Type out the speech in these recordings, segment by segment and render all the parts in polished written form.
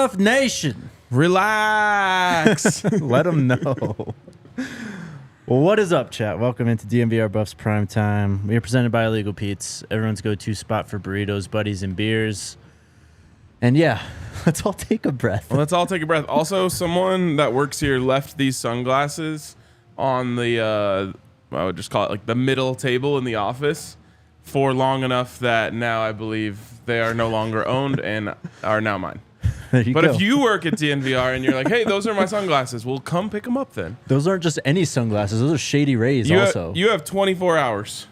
Buff Nation, relax. Let them know. Well, what is up, chat? Welcome into DNVR Buffs Primetime. We are presented by Illegal Pete's, everyone's go-to spot for burritos, buddies, and beers. And yeah, let's all take a breath. Well, let's all take a breath. Also, someone that works here left these sunglasses on the, I would just call it like the middle table in the office for long enough that now I believe they are no longer owned and are now mine. But if you work at DNVR and you're like, hey, those are my sunglasses, well, come pick them up then. Those aren't just any sunglasses. Those are Shady Rays also. You have 24 hours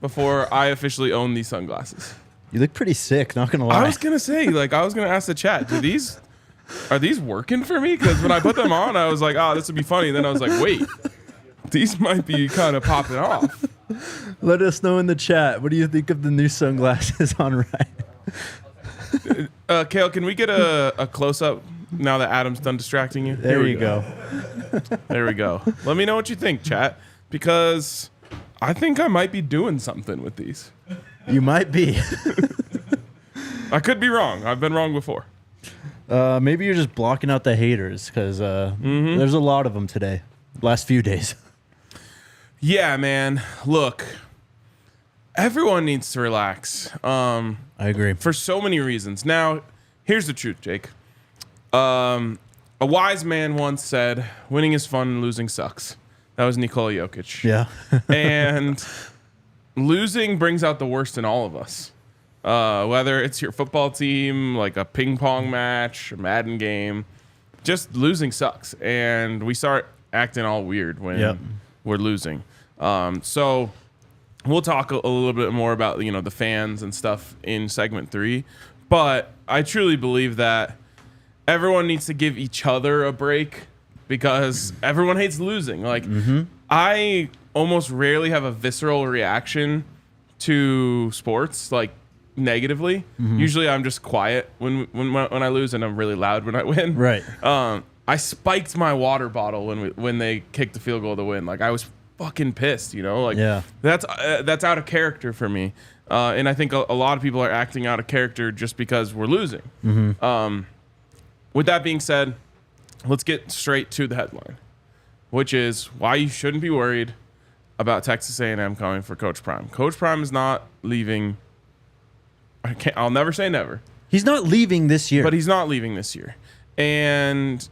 before I officially own these sunglasses. You look pretty sick, not going to lie. I was going to say, I was going to ask the chat, are these working for me? Because when I put them on, I was like, oh, this would be funny. And then I was like, wait, these might be kind of popping off. Let us know in the chat. What do you think of the new sunglasses on Ryan? Kale, can we get a close-up now that Adam's done distracting you? There you go. There we go. Let me know what you think, chat, because I think I might be doing something with these. You might be. I could be wrong. I've been wrong before. Maybe you're just blocking out the haters because there's a lot of them today, last few days. Yeah, man. Look, everyone needs to relax. I agree. For so many reasons. Now, here's the truth, Jake. A wise man once said, winning is fun and losing sucks. That was Nikola Jokic. Yeah. And losing brings out the worst in all of us. Whether it's your football team, like a ping pong match, a Madden game, just losing sucks. And we start acting all weird when we're losing. So we'll talk a little bit more about, the fans and stuff in segment 3. But I truly believe that everyone needs to give each other a break because everyone hates losing. I almost rarely have a visceral reaction to sports, negatively. Usually I'm just quiet when I lose, and I'm really loud when I win. Right. I spiked my water bottle when they kicked the field goal to win. I was fucking pissed, That's out of character for me. And I think a lot of people are acting out of character just because we're losing. With that being said, let's get straight to the headline, which is why you shouldn't be worried about Texas A&M coming for Coach Prime. Coach Prime is not leaving. I'll never say never. He's not leaving this year. But he's not leaving this year. And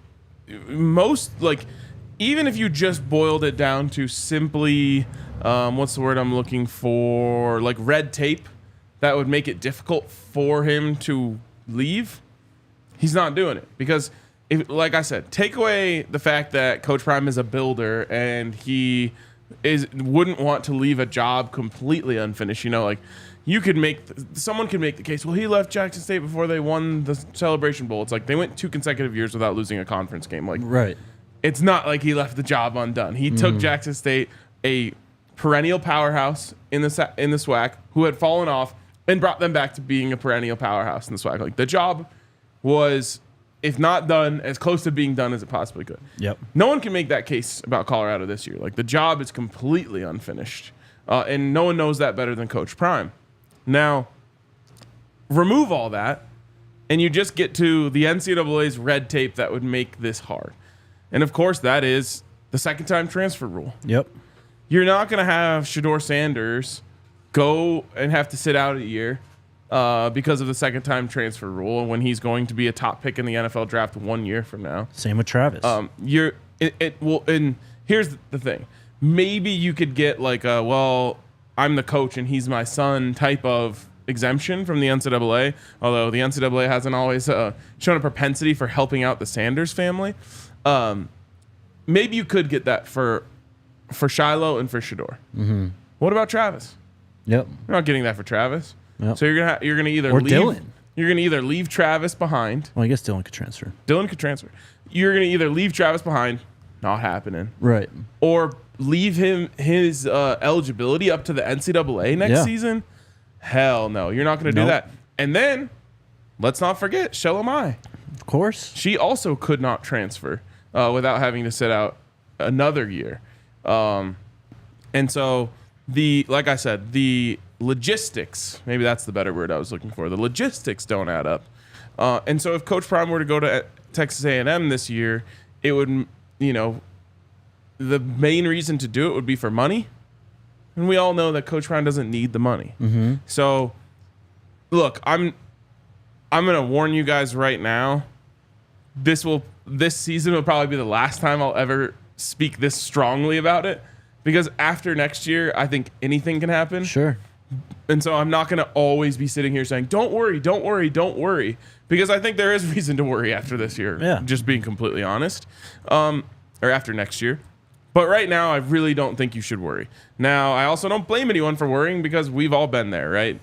even if you just boiled it down to simply, what's the word I'm looking for? Red tape that would make it difficult for him to leave, he's not doing it. Because, like I said, take away the fact that Coach Prime is a builder and he wouldn't want to leave a job completely unfinished. Someone could make the case, well, he left Jackson State before they won the Celebration Bowl. It's they went 2 consecutive years without losing a conference game. Right. It's not like he left the job undone. He took Jackson State, a perennial powerhouse in the SWAC, who had fallen off, and brought them back to being a perennial powerhouse in the SWAC. The job was, if not done, as close to being done as it possibly could. Yep. No one can make that case about Colorado this year. The job is completely unfinished, and no one knows that better than Coach Prime. Now, remove all that, and you just get to the NCAA's red tape that would make this hard. And, of course, that is the second-time transfer rule. Yep. You're not going to have Shedeur Sanders go and have to sit out a year because of the second-time transfer rule when he's going to be a top pick in the NFL draft 1 year from now. Same with Travis. And here's the thing. Maybe you could get I'm the coach and he's my son type of exemption from the NCAA, although the NCAA hasn't always shown a propensity for helping out the Sanders family. Maybe you could get that for Shiloh and for Shedeur. What about Travis? Yep. You're not getting that for Travis. Yep. So you're gonna either or leave Dylan. You're gonna either leave Travis behind. Well, I guess Dylan could transfer. Dylan could transfer. You're gonna either leave Travis behind, not happening. Right. Or leave his eligibility up to the NCAA next season. Hell no, you're not gonna do that. And then let's not forget Shelomai. Of course. She also could not transfer without having to sit out another year. And so like I said, the logistics, maybe that's the better word I was looking for. The logistics don't add up. And so if Coach Prime were to go to Texas A&M this year, it would, the main reason to do it would be for money. And we all know that Coach Prime doesn't need the money. Mm-hmm. So, look, I'm going to warn you guys right now. This season will probably be the last time I'll ever speak this strongly about it, because after next year, I think anything can happen. Sure. And so I'm not going to always be sitting here saying, don't worry, don't worry, don't worry. Because I think there is reason to worry after this year. Yeah. Just being completely honest. Or after next year. But right now, I really don't think you should worry. Now, I also don't blame anyone for worrying, because we've all been there, right?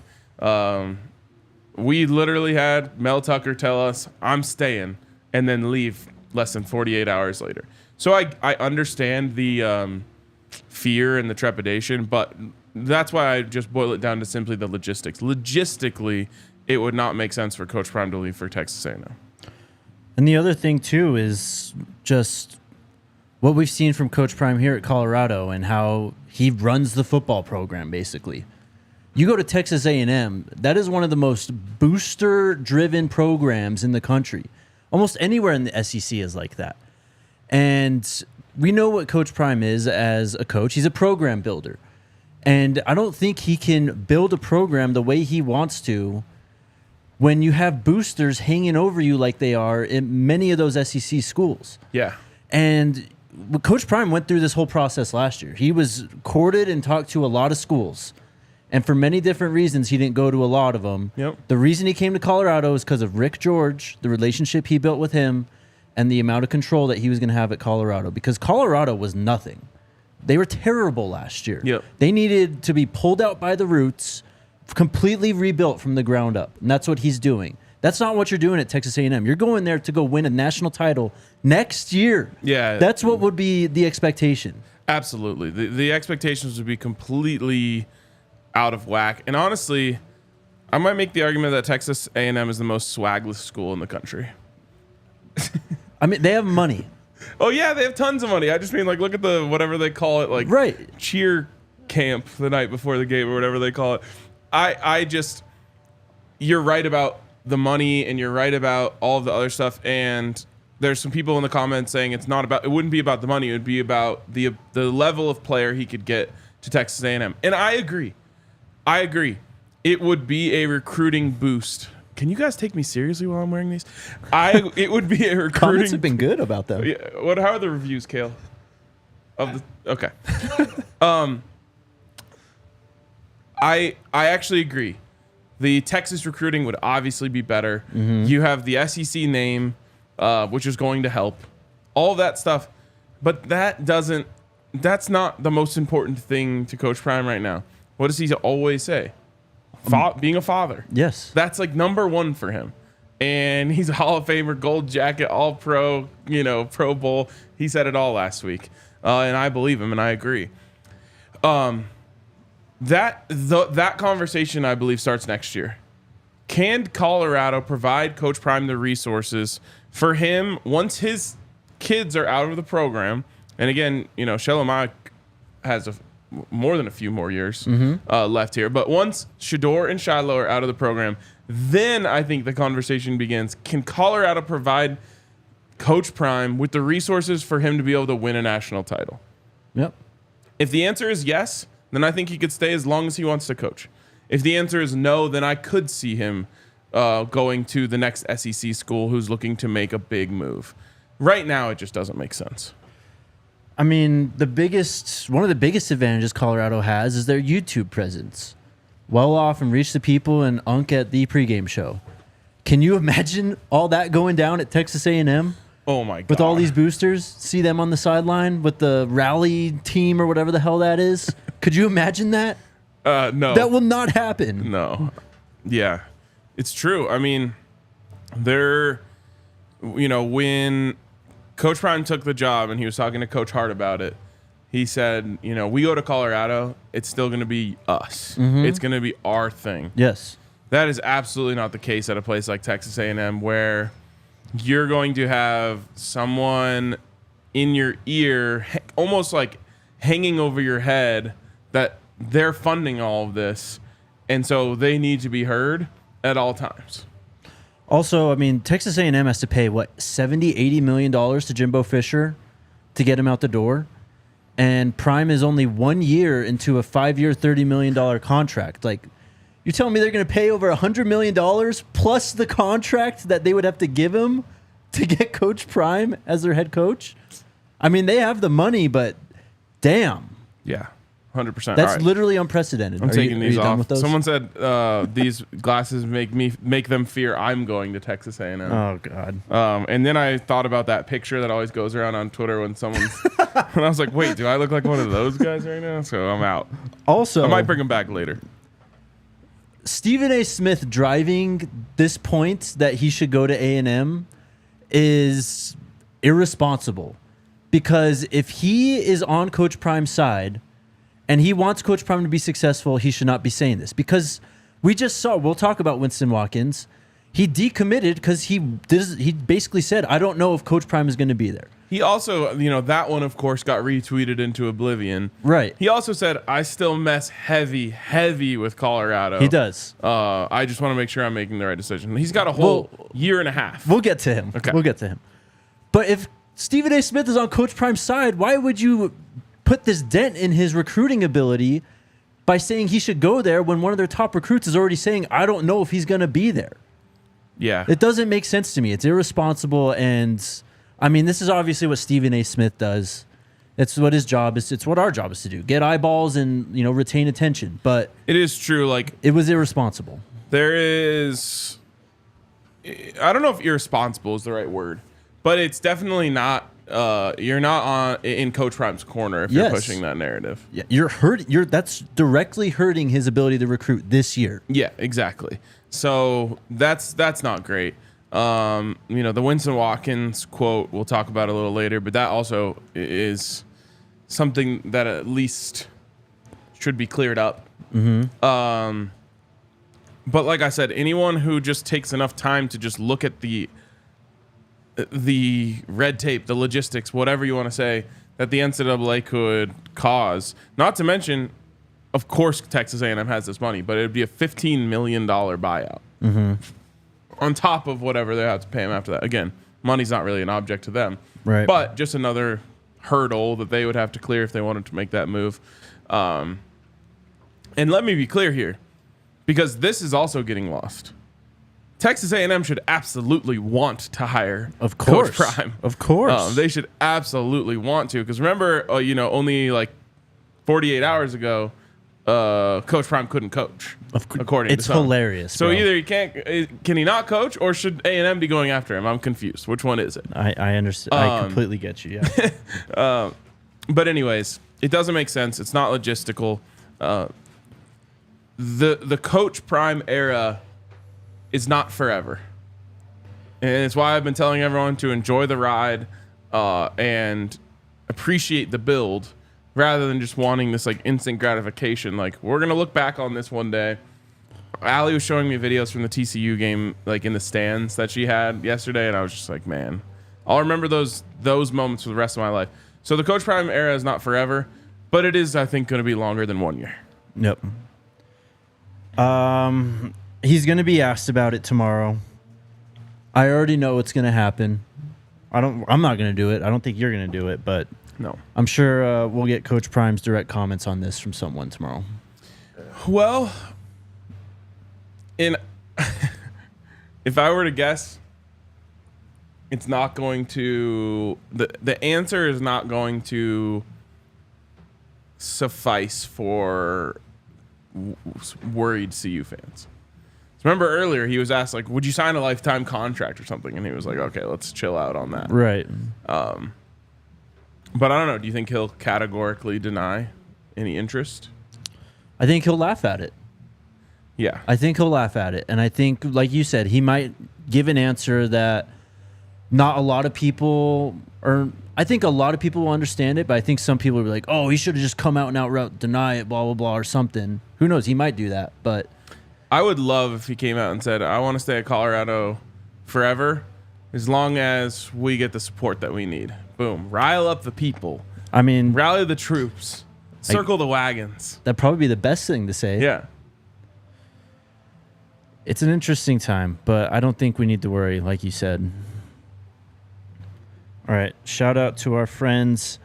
We literally had Mel Tucker tell us, I'm staying, and then leave less than 48 hours later. So I understand the fear and the trepidation, but that's why I just boil it down to simply the logistics. Logistically, it would not make sense for Coach Prime to leave for Texas A&M. And the other thing, too, is just what we've seen from Coach Prime here at Colorado and how he runs the football program, basically. You go to Texas A&M, that is one of the most booster-driven programs in the country. Almost anywhere in the SEC is like that. And we know what Coach Prime is as a coach. He's a program builder. And I don't think he can build a program the way he wants to when you have boosters hanging over you like they are in many of those SEC schools. Yeah. And Coach Prime went through this whole process last year. He was courted and talked to a lot of schools. And for many different reasons, he didn't go to a lot of them. Yep. The reason he came to Colorado is because of Rick George, the relationship he built with him, and the amount of control that he was going to have at Colorado. Because Colorado was nothing. They were terrible last year. Yep. They needed to be pulled out by the roots, completely rebuilt from the ground up. And that's what he's doing. That's not what you're doing at Texas A&M. You're going there to go win a national title next year. Yeah. That's what would be the expectation. Absolutely. The expectations would be completely out of whack. And honestly, I might make the argument that Texas A&M is the most swagless school in the country. I mean, they have money. Oh, yeah, they have tons of money. I just mean, like, look at the whatever they call it, like, right, cheer camp the night before the game or whatever they call it. You're right about the money, and you're right about all of the other stuff. And there's some people in the comments saying it wouldn't be about the money. It would be about the level of player he could get to Texas A&M. And I agree. It would be a recruiting boost. Can you guys take me seriously while I'm wearing these? It would be a recruiting. Comments have been good about them. Yeah, how are the reviews, Kale? Okay. I actually agree. The Texas recruiting would obviously be better. Mm-hmm. You have the SEC name, which is going to help. All that stuff. But that's not the most important thing to Coach Prime right now. What does he always say? Being a father. Yes. That's like number one for him. And he's a Hall of Famer, Gold Jacket, All-Pro, Pro Bowl. He said it all last week. And I believe him, and I agree. That conversation, I believe, starts next year. Can Colorado provide Coach Prime the resources for him once his kids are out of the program? And again, Shelomai has more than a few more years left here. But once Shador and Shiloh are out of the program, then I think the conversation begins. Can Colorado provide Coach Prime with the resources for him to be able to win a national title? Yep. If the answer is yes, then I think he could stay as long as he wants to coach. If the answer is no, then I could see him going to the next SEC school who's looking to make a big move. Right now, it just doesn't make sense. I mean, one of the biggest advantages Colorado has is their YouTube presence. Well off and reach the people and unk at the pregame show. Can you imagine all that going down at Texas A&M? Oh my God. With all these boosters, see them on the sideline with the rally team or whatever the hell that is. Could you imagine that? No. That will not happen. No. Yeah. It's true. I mean, when Coach Prime took the job and he was talking to Coach Hart about it, he said, we go to Colorado, it's still going to be us. Mm-hmm. It's going to be our thing. Yes. That is absolutely not the case at a place like Texas A&M, where you're going to have someone in your ear, almost like hanging over your head, that they're funding all of this, and so they need to be heard at all times. Also, I mean, Texas A&M has to pay, what, $70-80 million to Jimbo Fisher to get him out the door? And Prime is only 1 year into a 5-year, $30 million contract. Like, you're telling me they're going to pay over $100 million plus the contract that they would have to give him to get Coach Prime as their head coach? I mean, they have the money, but damn. Yeah. 100%. That's literally unprecedented. I'm taking these done off. with those? Someone said these glasses make them fear I'm going to Texas A&M. Oh God. And then I thought about that picture that always goes around on Twitter when someone's. And I was like, wait, do I look like one of those guys right now? So I'm out. Also, I might bring them back later. Stephen A. Smith driving this point that he should go to A&M is irresponsible, because if he is on Coach Prime's side and he wants Coach Prime to be successful, he should not be saying this, because we just saw, we'll talk about Winston Watkins. He decommitted because he basically said, I don't know if Coach Prime is going to be there. He also, that one, of course, got retweeted into oblivion. Right. He also said, I still mess heavy with Colorado. He does. I just want to make sure I'm making the right decision. He's got a whole year and a half. We'll get to him. Okay. We'll get to him. But if Stephen A. Smith is on Coach Prime's side, why would you put this dent in his recruiting ability by saying he should go there when one of their top recruits is already saying, I don't know if he's going to be there? Yeah. It doesn't make sense to me. It's irresponsible. And I mean, this is obviously what Stephen A. Smith does. It's what his job is. It's what our job is to do. Get eyeballs and, retain attention. But it is true. Like, it was irresponsible. There is, I don't know if irresponsible is the right word, but it's definitely not. You're not in Coach Prime's corner if you're pushing that narrative. Yeah, that's directly hurting his ability to recruit this year. Yeah, exactly. So that's not great. The Winston Watkins quote we'll talk about a little later, but that also is something that at least should be cleared up. Mm-hmm. But like I said, anyone who just takes enough time to just look at the red tape, the logistics, whatever you want to say, that the NCAA could cause. Not to mention, of course, Texas A&M has this money, but it would be a $15 million buyout. Mm-hmm. On top of whatever they have to pay him after that. Again, money's not really an object to them. Right. But just another hurdle that they would have to clear if they wanted to make that move. And let me be clear here, because this is also getting lost. Texas A&M should absolutely want to hire Coach Prime. Of course. They should absolutely want to. Because remember, only like 48 hours ago, Coach Prime couldn't coach, according to some. It's hilarious. So bro. either he can he not coach, or should A&M be going after him? I'm confused. Which one is it? I understand. I completely get you, yeah. But anyways, it doesn't make sense. It's not logistical. The Coach Prime era is not forever. And it's why I've been telling everyone to enjoy the ride and appreciate the build, rather than just wanting this like instant gratification. Like, we're going to look back on this one day. Allie was showing me videos from the TCU game, like in the stands that she had yesterday. And I was just like, man, I'll remember those moments for the rest of my life. So the Coach Prime era is not forever, but it is, I think, going to be longer than 1 year. Yep. He's going to be asked about it tomorrow. I already know what's going to happen. I'm not going to do it. I don't think you're going to do it, but no, I'm sure we'll get Coach Prime's direct comments on this from someone tomorrow. Well, if I were to guess, it's not going to, the answer is not going to suffice for worried CU fans. Remember earlier he was asked, like, would you sign a lifetime contract or something? And he was like, okay, let's chill out on that. Right. But I don't know. Do you think he'll categorically deny any interest? I think he'll laugh at it. Yeah. I think he'll laugh at it. And I think, like you said, he might give an answer that not a lot of people are. I think a lot of people will understand it, but I think some people will be like, oh, he should have just come out and outright deny it, blah, blah, blah, or something. Who knows? He might do that. But I would love if he came out and said, I want to stay at Colorado forever as long as we get the support that we need. Boom. Rile up the people. I mean, rally the troops. Circle the wagons. That'd probably be the best thing to say. Yeah. It's an interesting time, but I don't think we need to worry, like you said. All right, shout out to our friends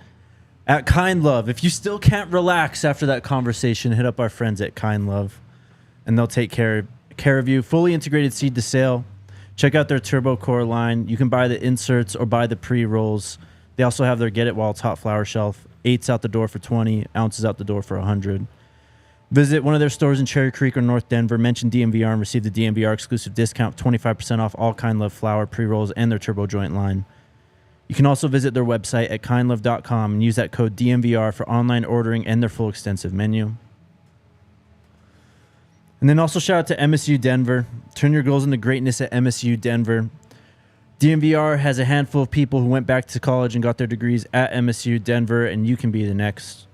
at Kind Love. If you still can't relax after that conversation, hit up our friends at Kind Love, and they'll take care of you. Fully integrated seed to sale. Check out their Turbo Core line. You can buy the inserts or buy the pre-rolls. They also have their Get It While It's Hot flower shelf. 8s out the door for 20, ounces out the door for 100. Visit one of their stores in Cherry Creek or North Denver. Mention DNVR and receive the DNVR exclusive discount, 25% off all Kind Love flower pre-rolls and their Turbo Joint line. You can also visit their website at kindlove.com and use that code DNVR for online ordering and their full extensive menu. And then also shout out to MSU Denver. Turn your goals into greatness at MSU Denver. DNVR has a handful of people who went back to college and got their degrees at MSU Denver, and you can be the next.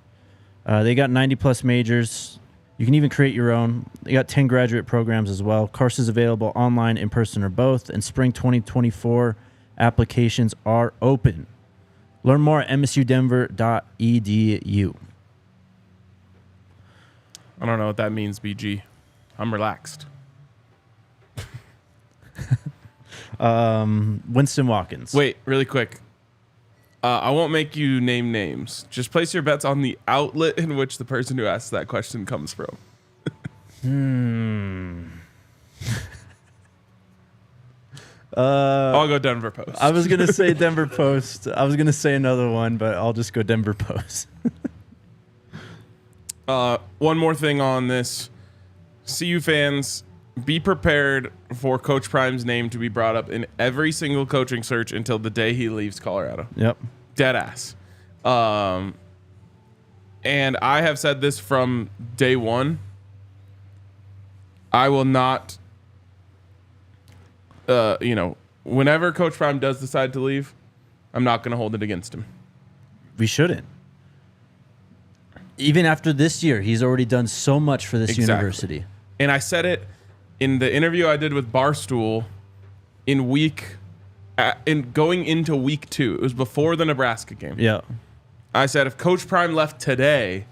They got 90-plus majors. You can even create your own. They got 10 graduate programs as well. Courses available online, in person, or both. And spring 2024 applications are open. Learn more at msudenver.edu. I don't know what that means, BG. I'm relaxed. Winston Watkins. Wait, really quick. I won't make you name names. Just place your bets on the outlet in which the person who asked that question comes from. I'll go Denver Post. I was going to say Denver Post. I was going to say another one, but I'll just go Denver Post. One more thing on this. CU fans, be prepared for Coach Prime's name to be brought up in every single coaching search until the day he leaves Colorado. Yep. Dead ass. And I have said this from day one. I will not, whenever Coach Prime does decide to leave, I'm not going to hold it against him. We shouldn't. Even after this year, he's already done so much for this university. And I said it in the interview I did with Barstool in going into week 2. It was before the Nebraska game. Yeah. I said if Coach Prime left today,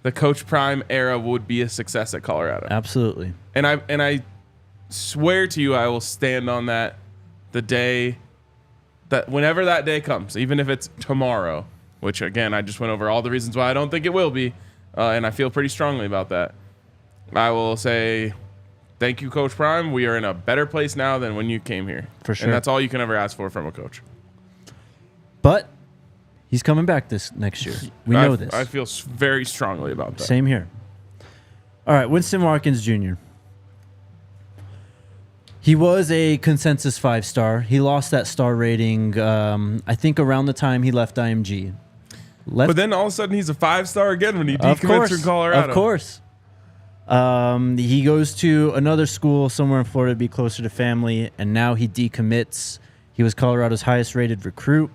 the Coach Prime era would be a success at Colorado. Absolutely. And I swear to you, I will stand on that the day that whenever that day comes, even if it's tomorrow, which again, I just went over all the reasons why I don't think it will be. And I feel pretty strongly about that. I will say, thank you, Coach Prime. We are in a better place now than when you came here. For sure. And that's all you can ever ask for from a coach. But he's coming back this next year. We know this. I feel very strongly about that. Same here. All right, Winston Watkins Jr. He was a consensus 5-star. He lost that star rating, I think, around the time he left IMG. But then all of a sudden he's a 5-star again when he decommits from Colorado. Of course. He goes to another school somewhere in Florida to be closer to family, and now he decommits. He was Colorado's highest rated recruit.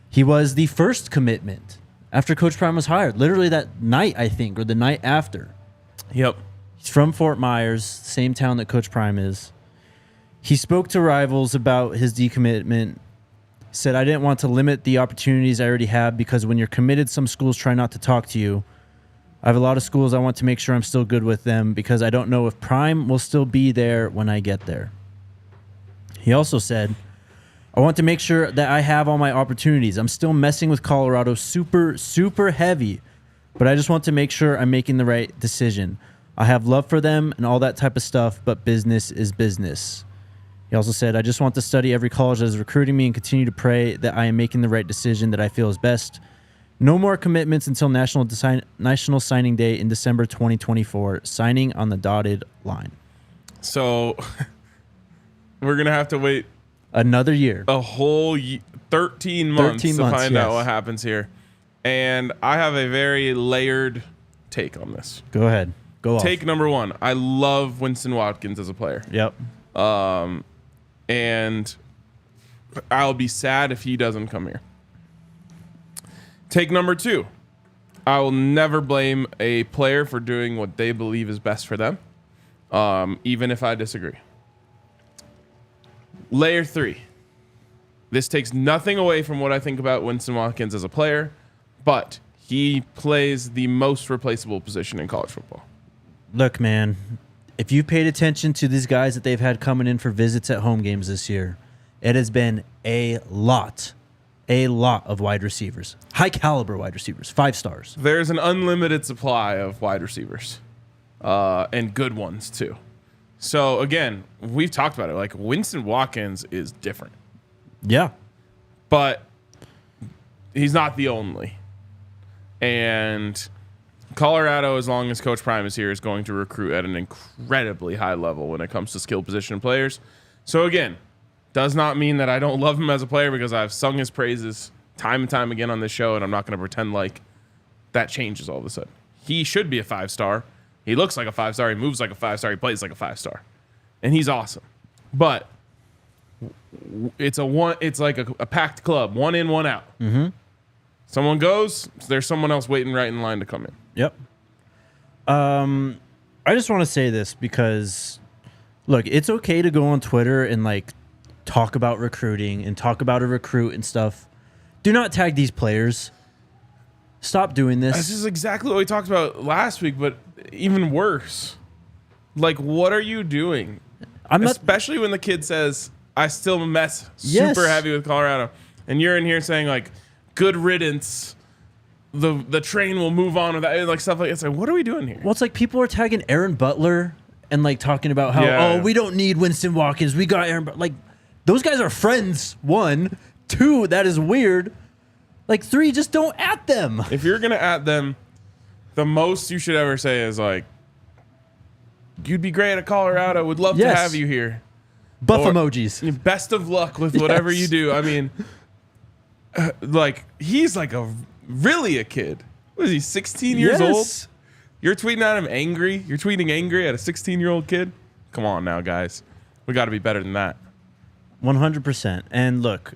He was the first commitment after Coach Prime was hired, literally that night, I think, or the night after. Yep. He's from Fort Myers, same town that Coach Prime is. He spoke to rivals about his decommitment. Said, I didn't want to limit the opportunities I already have because when you're committed, some schools try not to talk to you. I have a lot of schools I want to make sure I'm still good with them because I don't know if Prime will still be there when I get there. He also said, I want to make sure that I have all my opportunities. I'm still messing with Colorado super, super heavy, but I just want to make sure I'm making the right decision. I have love for them and all that type of stuff, but business is business. He also said, I just want to study every college that is recruiting me and continue to pray that I am making the right decision that I feel is best. No more commitments until National Signing Day in December 2024. Signing on the dotted line. So we're going to have to wait another year. A whole 13 months to find out what happens here. And I have a very layered take on this. Go ahead. Go off. Take number 1. I love Winston Watkins as a player. Yep. And I'll be sad if he doesn't come here. Take number 2. I will never blame a player for doing what they believe is best for them, even if I disagree. Layer 3. This takes nothing away from what I think about Winston Watkins as a player, but he plays the most replaceable position in college football. Look, man, if you paid attention to these guys that they've had coming in for visits at home games this year, it has been a lot of wide receivers, high caliber wide receivers, 5 stars. There's an unlimited supply of wide receivers, and good ones too. So again, we've talked about it. Like Winston Watkins is different. Yeah, but he's not the only. And Colorado, as long as Coach Prime is here, is going to recruit at an incredibly high level when it comes to skill position players. So again, does not mean that I don't love him as a player, because I've sung his praises time and time again on this show, and I'm not going to pretend like that changes all of a sudden. He should be a 5-star. He looks like a 5-star. He moves like a 5-star. He plays like a 5-star. And he's awesome. But it's like a packed club, 1 in, 1 out. Mm-hmm. Someone goes, there's someone else waiting right in line to come in. Yep. I just want to say this because, look, it's okay to go on Twitter and like talk about recruiting and talk about a recruit and stuff. Do not tag these players. Stop doing this. This is exactly what we talked about last week, but even worse. Like, what are you doing? Especially when the kid says, I still mess super heavy with Colorado. And you're in here saying, like, good riddance. The train will move on with that. Like, stuff like that. It's like, what are we doing here? Well, it's like people are tagging Aaron Butler and, like, talking about how, we don't need Winston Watkins. We got Aaron Butler. Like, those guys are friends, 1. 2, that is weird. Like, 3, just don't at them. If you're going to at them, the most you should ever say is, like, you'd be great at Colorado. Would love to have you here. Buff emojis. Best of luck with whatever you do. I mean, like, he's like really a kid. What is he, 16 years old? You're tweeting at him angry? You're tweeting angry at a 16-year-old kid? Come on now, guys. We got to be better than that. 100%. And look,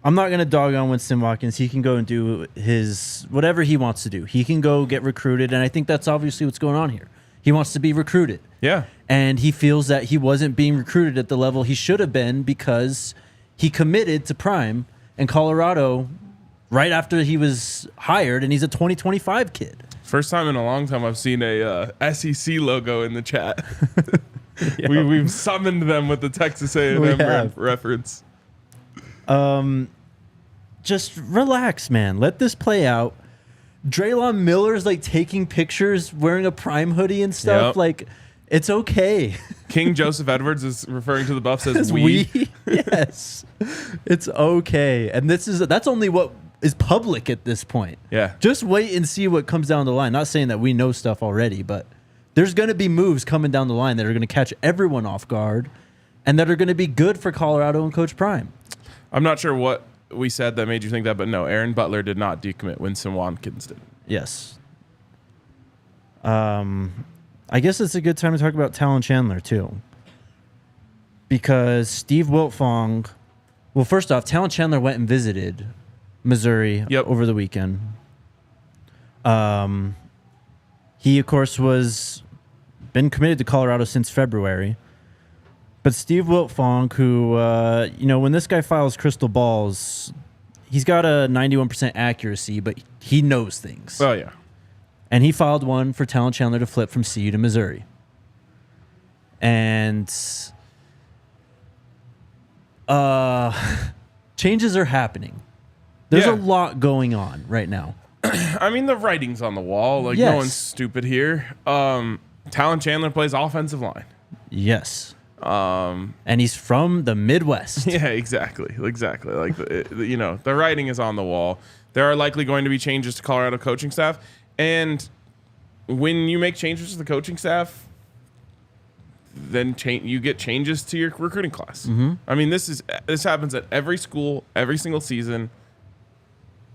I'm not going to dog on Winston Watkins. He can go and do his whatever he wants to do. He can go get recruited, and I think that's obviously what's going on here. He wants to be recruited. Yeah. And he feels that he wasn't being recruited at the level he should have been because he committed to Prime and Colorado right after he was hired, and he's a 2025 kid. First time in a long time I've seen a SEC logo in the chat. We've summoned them with the Texas A&M reference. Just relax, man. Let this play out. Draylon Miller's like taking pictures wearing a Prime hoodie and stuff. Yep. Like, it's okay. King Joseph Edwards is referring to the Buffs as we. Yes. It's okay. And that's only what is public at this point. Yeah. Just wait and see what comes down the line. Not saying that we know stuff already, but there's going to be moves coming down the line that are going to catch everyone off guard and that are going to be good for Colorado and Coach Prime. I'm not sure what we said that made you think that, but no, Aaron Butler did not decommit. Winston Watkins did. Yes. I guess it's a good time to talk about Talan Chandler, too. Because Steve Wiltfong... Well, first off, Talan Chandler went and visited Missouri over the weekend. He, of course, been committed to Colorado since February. But Steve Wiltfong, who, when this guy files crystal balls, he's got a 91% accuracy, but he knows things. Oh, yeah. And he filed one for Talan Chandler to flip from CU to Missouri. And changes are happening. There's a lot going on right now. I mean, the writing's on the wall. Like, no one's stupid here. Talan Chandler plays offensive line. Yes. And he's from the Midwest. Yeah, exactly. Like, the writing is on the wall. There are likely going to be changes to Colorado coaching staff. And when you make changes to the coaching staff, then you get changes to your recruiting class. Mm-hmm. I mean, this happens at every school, every single season.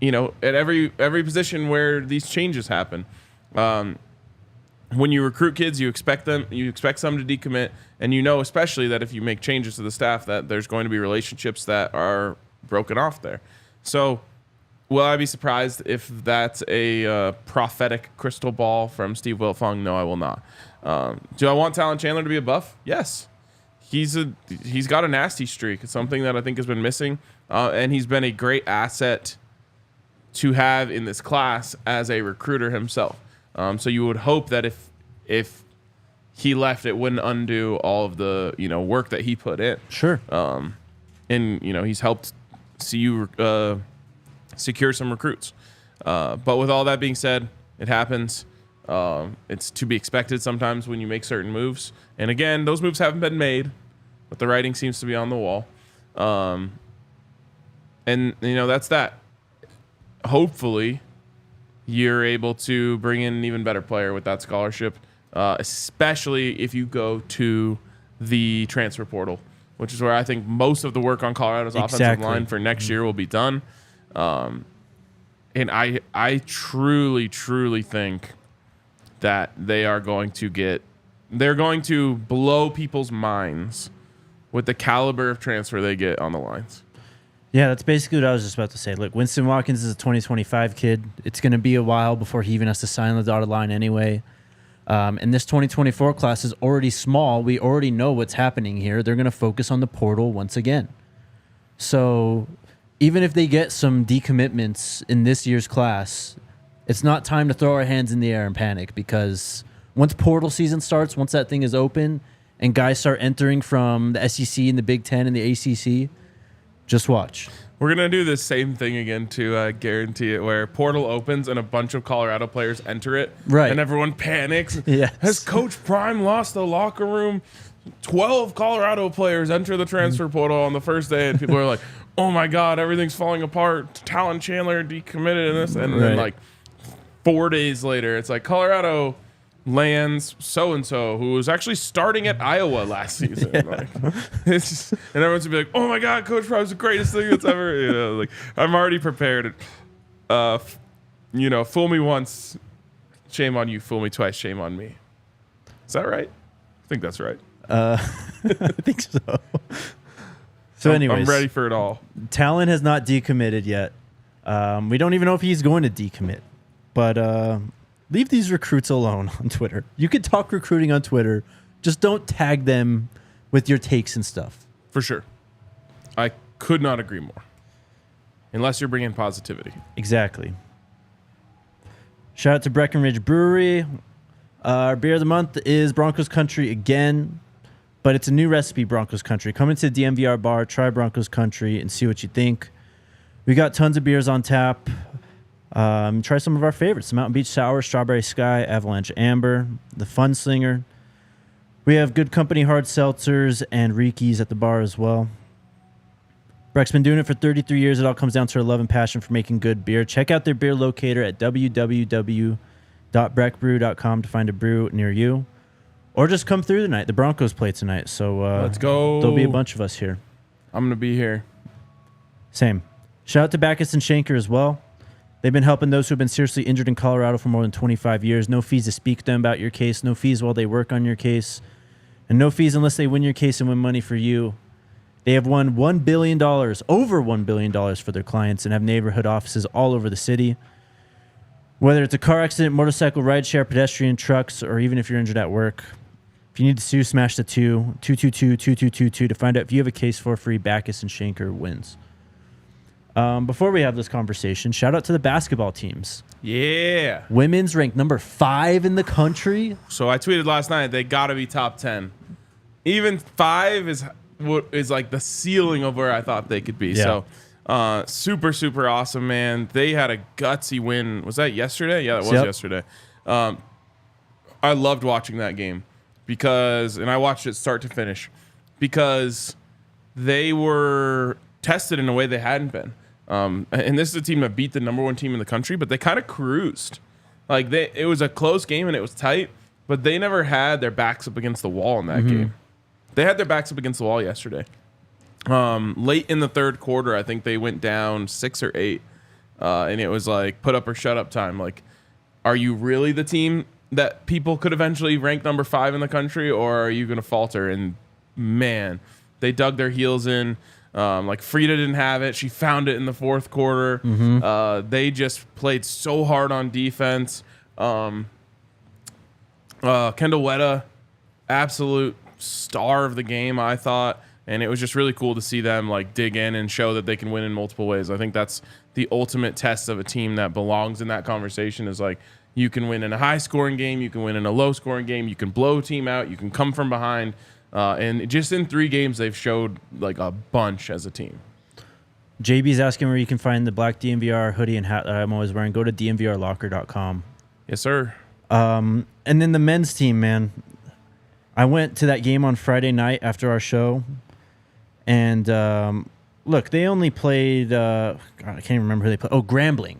At every position where these changes happen. When you recruit kids, you expect some to decommit, and especially that if you make changes to the staff, that there's going to be relationships that are broken off there. So, will I be surprised if that's a prophetic crystal ball from Steve Wiltfong? No, I will not. Do I want Talan Chandler to be a Buff? Yes. He's got a nasty streak. It's something that I think has been missing, and he's been a great asset to have in this class as a recruiter himself. So you would hope that if he left, it wouldn't undo all of the work that he put in. Sure. And he's helped CU secure some recruits. But with all that being said, it happens. It's to be expected sometimes when you make certain moves. And again, those moves haven't been made, but the writing seems to be on the wall. And that's that. Hopefully, you're able to bring in an even better player with that scholarship, especially if you go to the transfer portal, which is where I think most of the work on Colorado's offensive line for next year will be done. And I truly, truly think that they're going to blow people's minds with the caliber of transfer they get on the lines. Yeah, that's basically what I was just about to say. Look, Winston Watkins is a 2025 kid. It's going to be a while before he even has to sign the dotted line anyway. And this 2024 class is already small. We already know what's happening here. They're going to focus on the portal once again. So even if they get some decommitments in this year's class, it's not time to throw our hands in the air and panic, because once portal season starts, once that thing is open and guys start entering from the SEC and the Big Ten and the ACC, just watch. We're going to do the same thing again to guarantee it, where portal opens and a bunch of Colorado players enter it. Right. And everyone panics. Yes. Has Coach Prime lost the locker room? 12 Colorado players enter the transfer portal on the first day, and people are like, oh my God, everything's falling apart. Talan Chandler decommitted in this. And then like 4 days later, it's like Colorado lands so-and-so who was actually starting at Iowa last season. Yeah. Like, it's just, and everyone's gonna be like, oh my God, Coach Prime's the greatest thing that's ever, like, I'm already prepared. Fool me once, shame on you. Fool me twice, shame on me. Is that right? I think that's right. I think so. So anyways, I'm ready for it all. Talan has not decommitted yet. We don't even know if he's going to decommit, but leave these recruits alone on Twitter. You can talk recruiting on Twitter. Just don't tag them with your takes and stuff. For sure. I could not agree more. Unless you're bringing positivity. Exactly. Shout out to Breckenridge Brewery. Our beer of the month is Broncos Country again, but it's a new recipe, Broncos Country. Come into the DNVR bar, try Broncos Country, and see what you think. We got tons of beers on tap. Try some of our favorites: the Mountain Beach Sour, Strawberry Sky, Avalanche Amber, the Fun Slinger. We have Good Company hard seltzers and Ricky's at the bar as well. Breck's been doing it for 33 years. It all comes down to her love and passion for making good beer. Check out their beer locator at www.breckbrew.com to find a brew near you. Or just come through tonight. The Broncos play tonight, so let's go. There'll be a bunch of us here. I'm going to be here. Same. Shout out to Backus and Shanker as well. They've been helping those who have been seriously injured in Colorado for more than 25 years. No fees to speak to them about your case. No fees while they work on your case. And no fees unless they win your case and win money for you. They have won $1 billion, over $1 billion for their clients, and have neighborhood offices all over the city. Whether it's a car accident, motorcycle, rideshare, pedestrian, trucks, or even if you're injured at work. If you need to sue, smash the 222-2222 to find out if you have a case for free. Backus and Shanker wins. Before we have this conversation, shout out to the basketball teams. Yeah. Women's ranked number 5 in the country. So I tweeted last night, they got to be top 10. Even 5 is what is like the ceiling of where I thought they could be. Yeah. So super, super awesome, man. They had a gutsy win. Was that yesterday? Yeah, that was yesterday. I loved watching that game and I watched it start to finish because they were tested in a way they hadn't been. And this is a team that beat the number 1 team in the country, but they kind of cruised. Like it was a close game and it was tight, but they never had their backs up against the wall in that game. They had their backs up against the wall yesterday. Late in the third quarter, I think they went down 6 or 8, and it was like put up or shut up time. Like, are you really the team that people could eventually rank number 5 in the country, or are you going to falter? And man, they dug their heels in. Like Frida didn't have it. She found it in the fourth quarter. They just played so hard on defense. Kendall Wetta, absolute star of the game, I thought. And it was just really cool to see them like dig in and show that they can win in multiple ways. I think that's the ultimate test of a team that belongs in that conversation is like, You can win in a high-scoring game. You can win in a low-scoring game. You can blow a team out. You can come from behind. And just in 3 games, they've showed like a bunch as a team. JB's asking where you can find the black DNVR hoodie and hat that I'm always wearing. Go to dnvrlocker.com. Yes, sir. And then the men's team, man. I went to that game on Friday night after our show. And look, they only played, God, I can't even remember who they played. Oh, Grambling.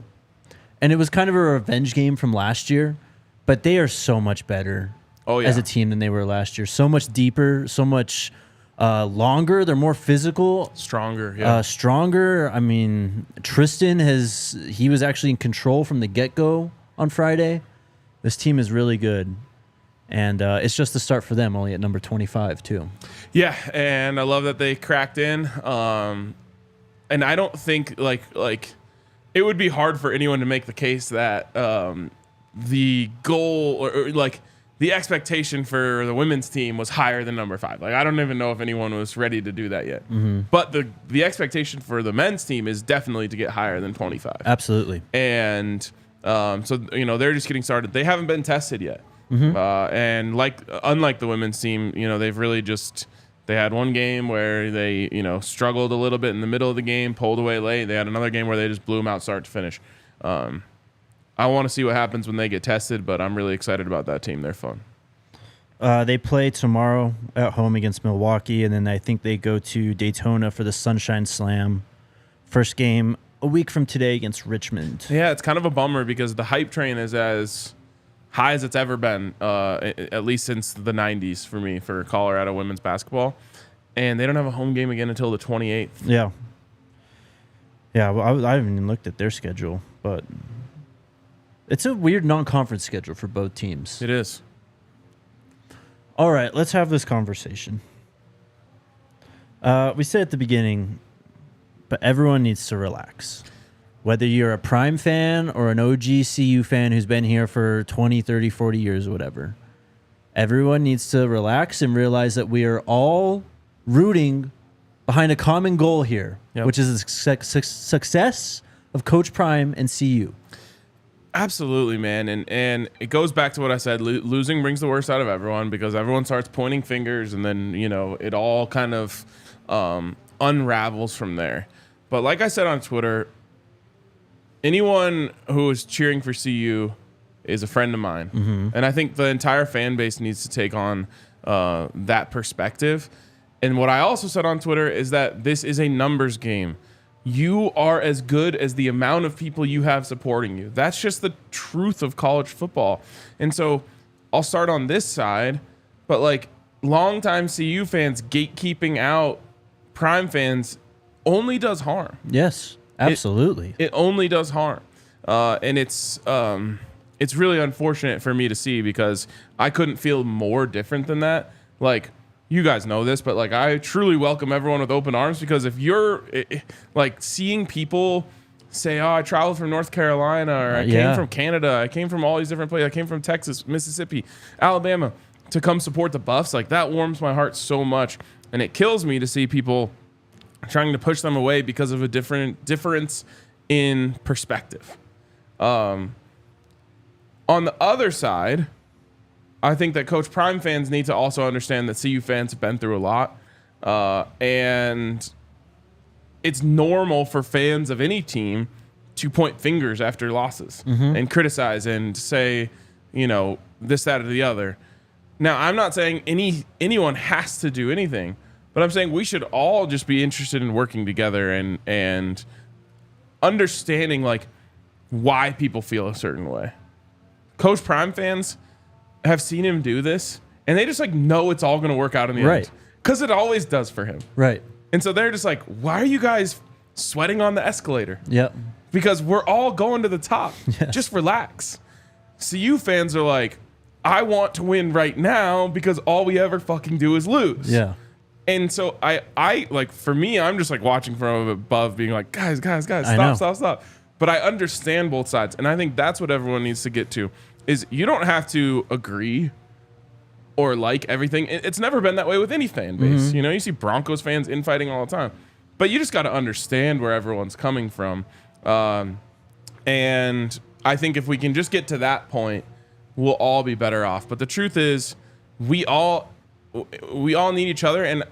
And it was kind of a revenge game from last year. But they are so much better as a team than they were last year. So much deeper, so much longer. They're more physical. Stronger, stronger. I mean, Tristan he was actually in control from the get-go on Friday. This team is really good. And it's just the start for them, only at number 25, too. Yeah, and I love that they cracked in. And I don't think, like it would be hard for anyone to make the case that the goal or like the expectation for the women's team was higher than number 5. Like, I don't even know if anyone was ready to do that yet. Mm-hmm. But the expectation for the men's team is definitely to get higher than 25. Absolutely. And so, they're just getting started. They haven't been tested yet. Mm-hmm. And unlike the women's team, they've really they had one game where they, struggled a little bit in the middle of the game, pulled away late. They had another game where they just blew them out start to finish. I want to see what happens when they get tested, but I'm really excited about that team. They're fun. They play tomorrow at home against Milwaukee, and then I think they go to Daytona for the Sunshine Slam. First game a week from today against Richmond. Yeah, it's kind of a bummer because the hype train is as high as it's ever been, at least since the 90s for me, for Colorado women's basketball. And they don't have a home game again until the 28th. Yeah. Yeah, well, I haven't even looked at their schedule, but it's a weird non-conference schedule for both teams. It is. All right, let's have this conversation. We said at the beginning, but everyone needs to relax. Whether you're a Prime fan or an OG CU fan who's been here for 20, 30, 40 years or whatever, everyone needs to relax and realize that we are all rooting behind a common goal here, which is the success of Coach Prime and CU. Absolutely, man. And it goes back to what I said. Losing brings the worst out of everyone because everyone starts pointing fingers and then, it all kind of unravels from there. But like I said on Twitter, anyone who is cheering for CU is a friend of mine. Mm-hmm. And I think the entire fan base needs to take on that perspective. And what I also said on Twitter is that this is a numbers game. You are as good as the amount of people you have supporting you. That's just the truth of college football. And so I'll start on this side, but like longtime CU fans gatekeeping out Prime fans only does harm. Yes, absolutely. It only does harm. And it's really unfortunate for me to see because I couldn't feel more different than that. Like, you guys know this, but like I truly welcome everyone with open arms because if you're like seeing people say, "Oh, I traveled from North Carolina," or "I came from Canada," "I came from all these different places," "I came from Texas, Mississippi, Alabama," to come support the Buffs, like that warms my heart so much, and it kills me to see people trying to push them away because of a difference in perspective. On the other side, I think that Coach Prime fans need to also understand that CU fans have been through a lot. And it's normal for fans of any team to point fingers after losses and criticize and say, this, that, or the other. Now, I'm not saying anyone has to do anything, but I'm saying we should all just be interested in working together and understanding like why people feel a certain way. Coach Prime fans have seen him do this, and they just like know it's all going to work out in the end. Because it always does for him. Right. And so they're just like, why are you guys sweating on the escalator? Yep. Because we're all going to the top. Yes. Just relax. CU fans are like, I want to win right now because all we ever fucking do is lose. Yeah. And so I like, for me, I'm just like watching from above being like, guys, stop. But I understand both sides. And I think that's what everyone needs to get to. Is you don't have to agree or like everything. It's never been that way with any fan base. Mm-hmm. You see Broncos fans infighting all the time. But you just got to understand where everyone's coming from. And I think if we can just get to that point, we'll all be better off. But the truth is, we all need each other, and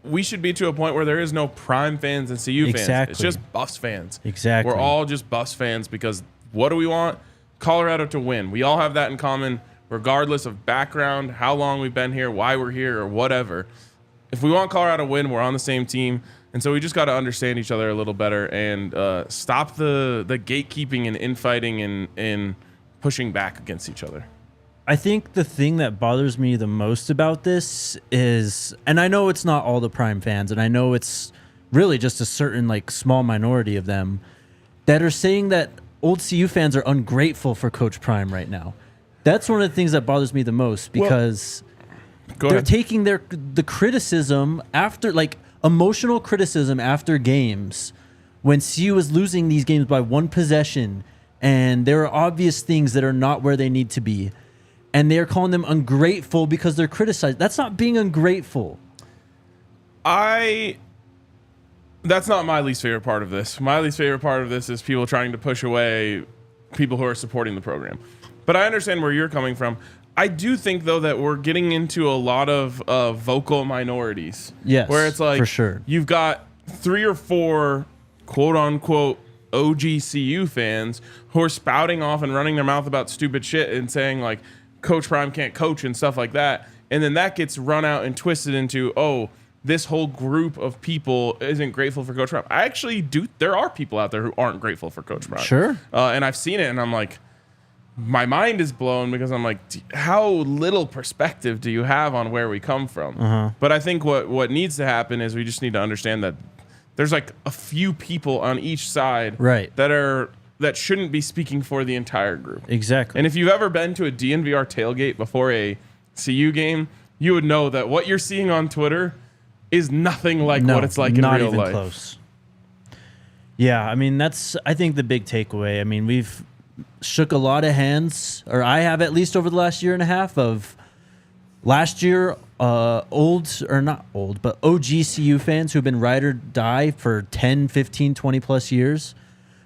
we should be to a point where there is no Prime fans and CU fans. It's just Buffs fans. Exactly. We're all just Buffs fans because what do we want? Colorado to win. We all have that in common, regardless of background, how long we've been here, why we're here, or whatever. If we want Colorado to win, we're on the same team. And so we just got to understand each other a little better and stop the gatekeeping and infighting and pushing back against each other. I think the thing that bothers me the most about this is, and I know it's not all the Prime fans, and I know it's really just a certain like small minority of them that are saying that old CU fans are ungrateful for Coach Prime right now. That's one of the things that bothers me the most because they're taking the criticism after, like emotional criticism after games when CU is losing these games by one possession and there are obvious things that are not where they need to be. And they're calling them ungrateful because they're criticized. That's not being ungrateful. That's not my least favorite part of this. My least favorite part of this is people trying to push away people who are supporting the program. But I understand where you're coming from. I do think, though, that we're getting into a lot of vocal minorities. Yes, where it's like, for sure. You've got 3 or 4 quote-unquote OG CU fans who are spouting off and running their mouth about stupid shit and saying, like, Coach Prime can't coach and stuff like that. And then that gets run out and twisted into, oh, this whole group of people isn't grateful for Coach Prime. I actually do. There are people out there who aren't grateful for Coach Prime. Sure. And I've seen it, and I'm like, my mind is blown because I'm like, how little perspective do you have on where we come from? Uh-huh. But I think what needs to happen is we just need to understand that there's like a few people on each side that shouldn't be speaking for the entire group. Exactly. And if you've ever been to a DNVR tailgate before a CU game, you would know that what you're seeing on Twitter is nothing like what it's like in real life. Not even close. Yeah, I mean, that's, I think, the big takeaway. I mean, we've shook a lot of hands, or I have at least over the last year and a half of last year, old, or not old, but OG CU fans who've been ride or die for 10, 15, 20 plus years.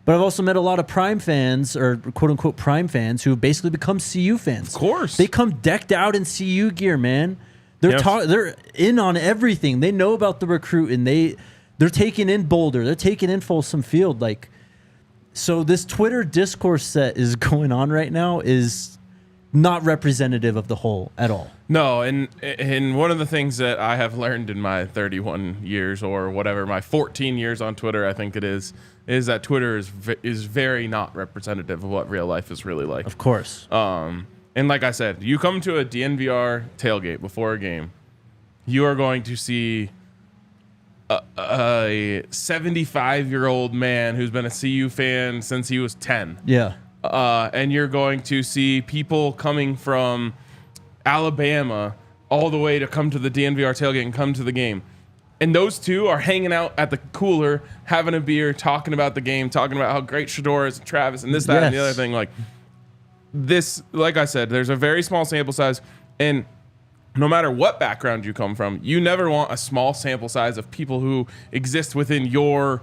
But I've also met a lot of Prime fans, or quote-unquote Prime fans, who basically become CU fans. Of course. They come decked out in CU gear, man. They're in on everything. They know about the recruit, and they're taking in Boulder. They're taking in Folsom Field. Like, so this Twitter discourse that is going on right now is not representative of the whole at all. No, and one of the things that I have learned in my 31 years or whatever, my 14 years on Twitter, I think it is that Twitter is very not representative of what real life is really like. Of course. And like I said, you come to a DNVR tailgate before a game, you are going to see a 75-year-old man who's been a CU fan since he was 10. Yeah. And you're going to see people coming from Alabama all the way to come to the DNVR tailgate and come to the game. And those two are hanging out at the cooler, having a beer, talking about the game, talking about how great Shador is and Travis and this, that, and the other thing. Like this, like I said, there's a very small sample size. And no matter what background you come from, you never want a small sample size of people who exist within your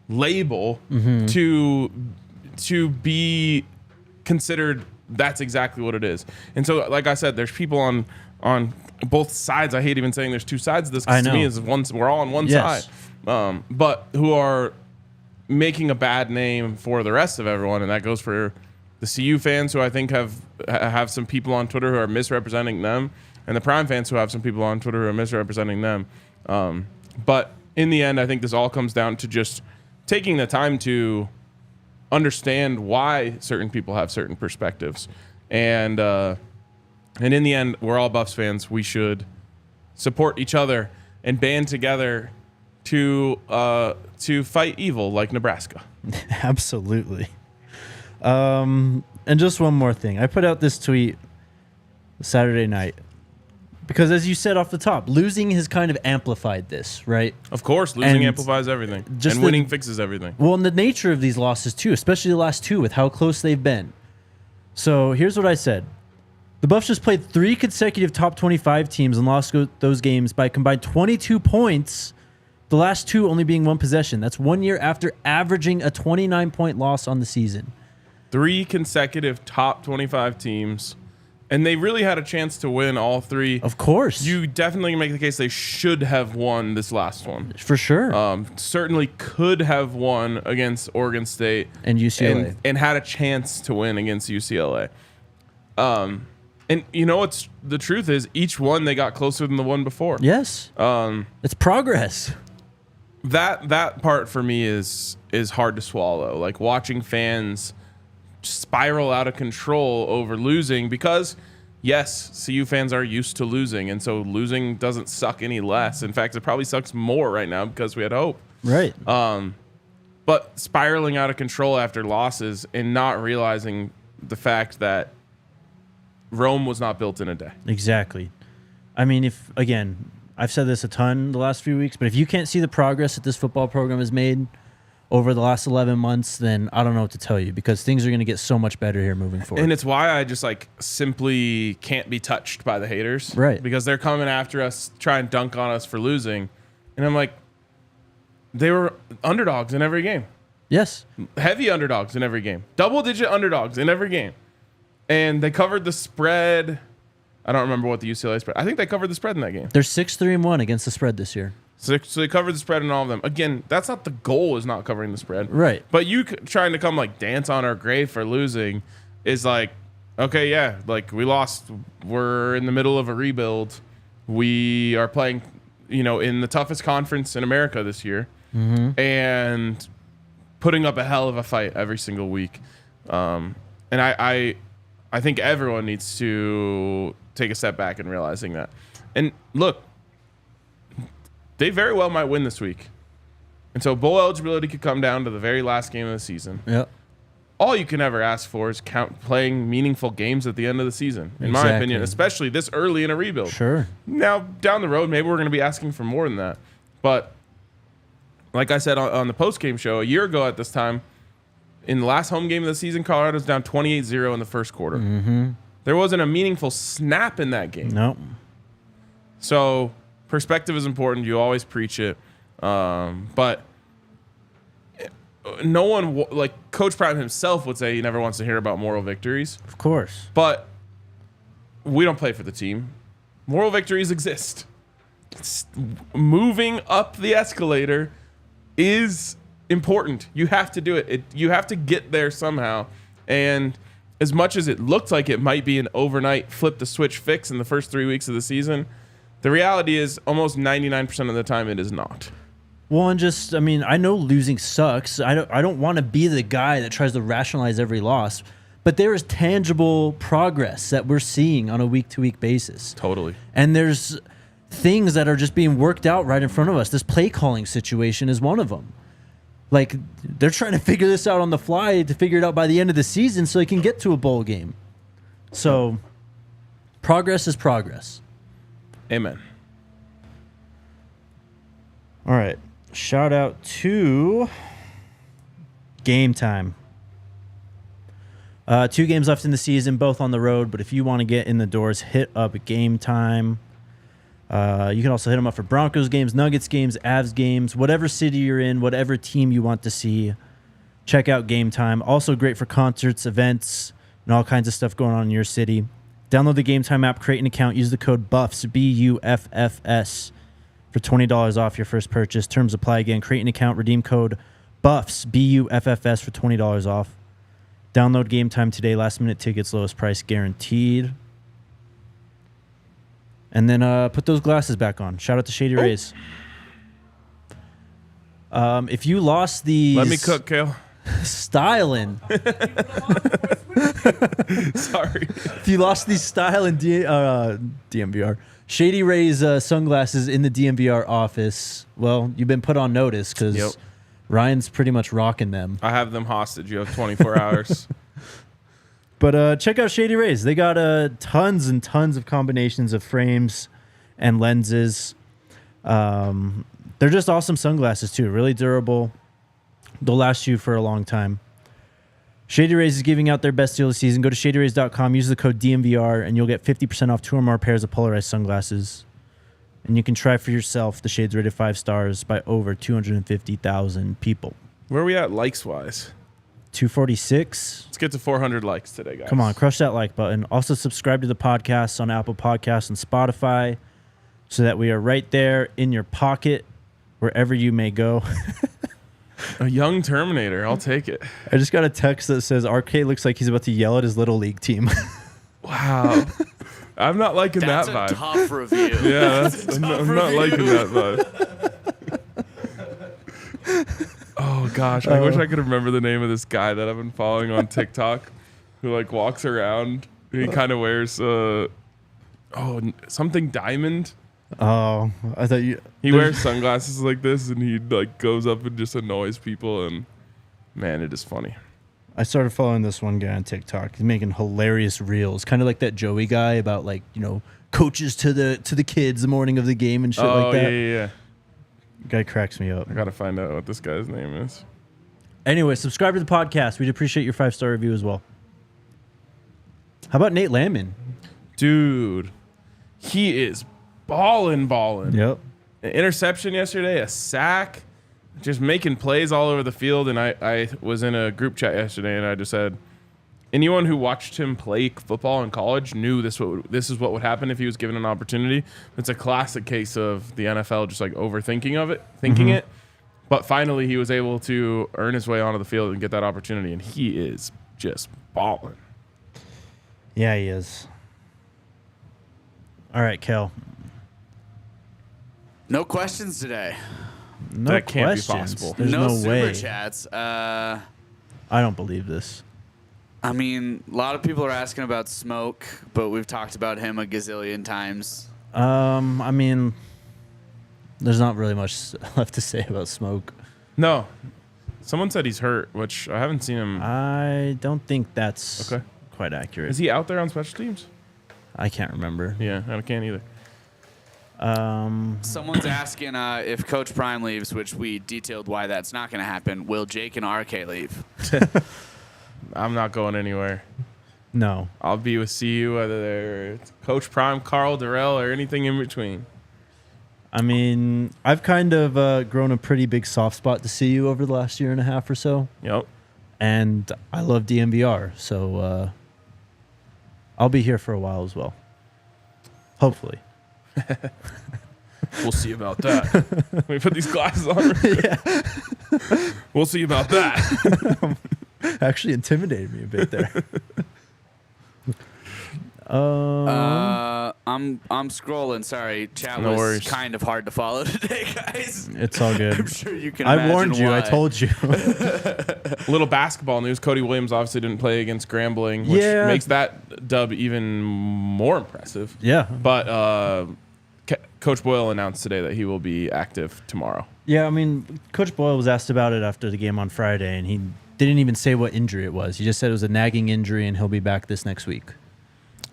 label to be considered that's exactly what it is. And so, like I said, there's people on both sides. I hate even saying there's two sides of this, because to me is we're all on one side. But who are making a bad name for the rest of everyone, and that goes for the CU fans, who I think have some people on Twitter who are misrepresenting them, and the Prime fans who have some people on Twitter who are misrepresenting them. But in the end, I think this all comes down to just taking the time to understand why certain people have certain perspectives. And in the end, we're all Buffs fans. We should support each other and band together to fight evil like Nebraska. Absolutely. And just one more thing. I put out this tweet Saturday night because, as you said off the top, losing has kind of amplified this, right? Of course, losing amplifies everything. And winning fixes everything. Well, and the nature of these losses, too, especially the last two with how close they've been. So here's what I said. The Buffs just played 3 consecutive top 25 teams and lost those games by a combined 22 points, the last 2 only being 1 possession. That's 1 year after averaging a 29-point loss on the season. 3 consecutive top 25 teams, and they really had a chance to win all 3. Of course. You definitely make the case they should have won this last one. For sure. Certainly could have won against Oregon State. And UCLA. And had a chance to win against UCLA. And you know what's the truth is, each one they got closer than the one before. Yes. It's progress. That part for me is hard to swallow. Like watching fans spiral out of control over losing, because yes, CU fans are used to losing, and so losing doesn't suck any less. In fact, it probably sucks more right now because we had hope. Right. But spiraling out of control after losses and not realizing the fact that Rome was not built in a day. Exactly. I mean, if again, I've said this a ton the last few weeks, but if you can't see the progress that this football program has made over the last 11 months, then I don't know what to tell you, because things are going to get so much better here moving forward. And it's why I just simply can't be touched by the haters. Right. Because they're coming after us, try and dunk on us for losing. And I'm like, they were underdogs in every game. Yes. Heavy underdogs in every game. Double-digit underdogs in every game. And they covered the spread. I don't remember what the UCLA spread. I think they covered the spread in that game. They're 6-3-1 against the spread this year. So they covered the spread in all of them. Again, that's not the goal, is not covering the spread. Right. But you trying to come dance on our grave for losing is okay, yeah, we lost. We're in the middle of a rebuild. We are playing, in the toughest conference in America this year, and putting up a hell of a fight every single week. And I think everyone needs to take a step back in realizing that. And look, they very well might win this week. And so bowl eligibility could come down to the very last game of the season. Yep. All you can ever ask for is playing meaningful games at the end of the season, in my opinion, especially this early in a rebuild. Sure. Now, down the road, maybe we're going to be asking for more than that. But like I said on the post-game show, a year ago at this time, in the last home game of the season, Colorado's down 28-0 in the first quarter. Mm-hmm. There wasn't a meaningful snap in that game. Nope. So perspective is important. You always preach it. But no one, Coach Prime himself would say he never wants to hear about moral victories. Of course. But we don't play for the team. Moral victories exist. Moving up the escalator is important. You have to do it. You have to get there somehow. And as much as it looked like it might be an overnight flip the switch fix in the first 3 weeks of the season, the reality is almost 99% of the time it is not. Well, and I know losing sucks. I don't want to be the guy that tries to rationalize every loss, but there is tangible progress that we're seeing on a week-to-week basis. Totally. And there's things that are just being worked out right in front of us. This play calling situation is one of them. They're trying to figure this out on the fly to figure it out by the end of the season so they can get to a bowl game. So, progress is progress. Amen. All right. Shout out to Game Time. 2 games left in the season, both on the road. But if you want to get in the doors, hit up Game Time. You can also hit them up for Broncos games, Nuggets games, Avs games, whatever city you're in, whatever team you want to see. Check out Game Time. Also great for concerts, events, and all kinds of stuff going on in your city. Download the Game Time app, create an account, use the code BUFFS, BUFFS, for $20 off your first purchase. Terms apply again. Create an account, redeem code BUFFS, BUFFS, for $20 off. Download Game Time today. Last minute tickets, lowest price guaranteed. And then put those glasses back on. Shout out to Shady Rays. If you lost these... Let me cook, Kale. Styling. Sorry. If you lost these styling DNVR, Shady Rays sunglasses in the DNVR office, well, you've been put on notice because Ryan's pretty much rocking them. I have them hostage. You have 24 hours. But check out Shady Rays. They got tons and tons of combinations of frames and lenses. They're just awesome sunglasses, too. Really durable. They'll last you for a long time. Shady Rays is giving out their best deal of the season. Go to shadyrays.com, use the code DNVR, and you'll get 50% off 2 or more pairs of polarized sunglasses. And you can try for yourself the shades rated 5 stars by over 250,000 people. Where are we at likes-wise? 246. Let's get to 400 likes today, guys. Come on, crush that like button. Also, subscribe to the podcast on Apple Podcasts and Spotify so that we are right there in your pocket wherever you may go. A young Terminator. I'll take it. I just got a text that says RK looks like he's about to yell at his little league team. Wow. I'm not liking That's that vibe. a tough review. Yeah, I'm not liking that vibe. Oh gosh, I wish I could remember the name of this guy that I've been following on TikTok, who like walks around. He kind of wears something diamond. Oh, I thought you. He wears sunglasses like this, and he like goes up and just annoys people. And man, it is funny. I started following this one guy on TikTok. He's making hilarious reels, kind of like that Joey guy about like coaches to the kids the morning of the game and shit like that. Yeah. Guy cracks me up. I gotta find out what this guy's name is. Anyway, subscribe to the podcast. We'd appreciate your 5-star review as well. How about Nate Landman? Dude, he is balling. Yep. An interception yesterday, a sack, just making plays all over the field. And I was in a group chat yesterday, and I just said, anyone who watched him play football in college knew this is what would happen if he was given an opportunity. It's a classic case of the NFL just like overthinking it. But finally, he was able to earn his way onto the field and get that opportunity, and he is just balling. Yeah, he is. All right, Kel. No questions today. No That can't be questions. possible. There's no no super way. chats. I don't believe this. I mean, a lot of people are asking about Smoke, but we've talked about him a gazillion times. I mean, there's not really much left to say about Smoke. No. Someone said he's hurt, which I haven't seen him. I don't think that's Okay. quite accurate. Is he out there on special teams? I can't remember. Yeah, I can't either. Someone's asking if Coach Prime leaves, which we detailed why that's not going to happen. Will Jake and RK leave? I'm not going anywhere. No. I'll be with CU, whether they're Coach Prime, Carl Durrell, or anything in between. I mean, I've kind of grown a pretty big soft spot to CU over the last year and a half or so. Yep. And I love DNVR, so I'll be here for a while as well. Hopefully. We'll see about that. Let me put these glasses on. Yeah. We'll see about that. Actually intimidated me a bit there. I'm scrolling. Sorry, chat No was worries. kind of hard to follow today, guys. It's all good. I'm sure you can. I warned you. Why. I told you. Little basketball news. Cody Williams obviously didn't play against Grambling, which makes that dub even more impressive. Yeah. But Coach Boyle announced today that he will be active tomorrow. Yeah, I mean, Coach Boyle was asked about it after the game on Friday, and he didn't even say what injury it was. He just said it was a nagging injury, and he'll be back this next week.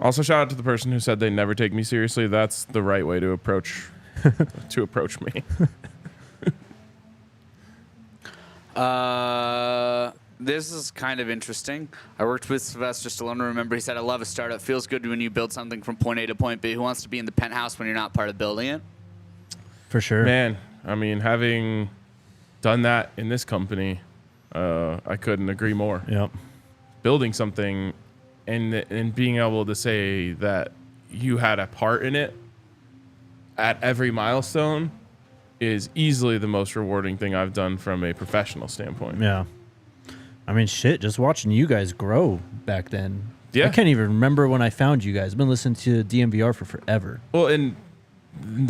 Also, shout out to the person who said they never take me seriously. That's the right way to approach me. This is kind of interesting. I worked with Sylvester Stallone. Remember, he said, "I love a startup. Feels good when you build something from point A to point B. Who wants to be in the penthouse when you're not part of building it?" For sure. Man, I mean, having done that in this company, I couldn't agree more. Yep. Building something and being able to say that you had a part in it at every milestone is easily the most rewarding thing I've done from a professional standpoint. Yeah. I mean, shit, just watching you guys grow back then. Yeah. I can't even remember when I found you guys. I've been listening to DNVR for forever. Well, and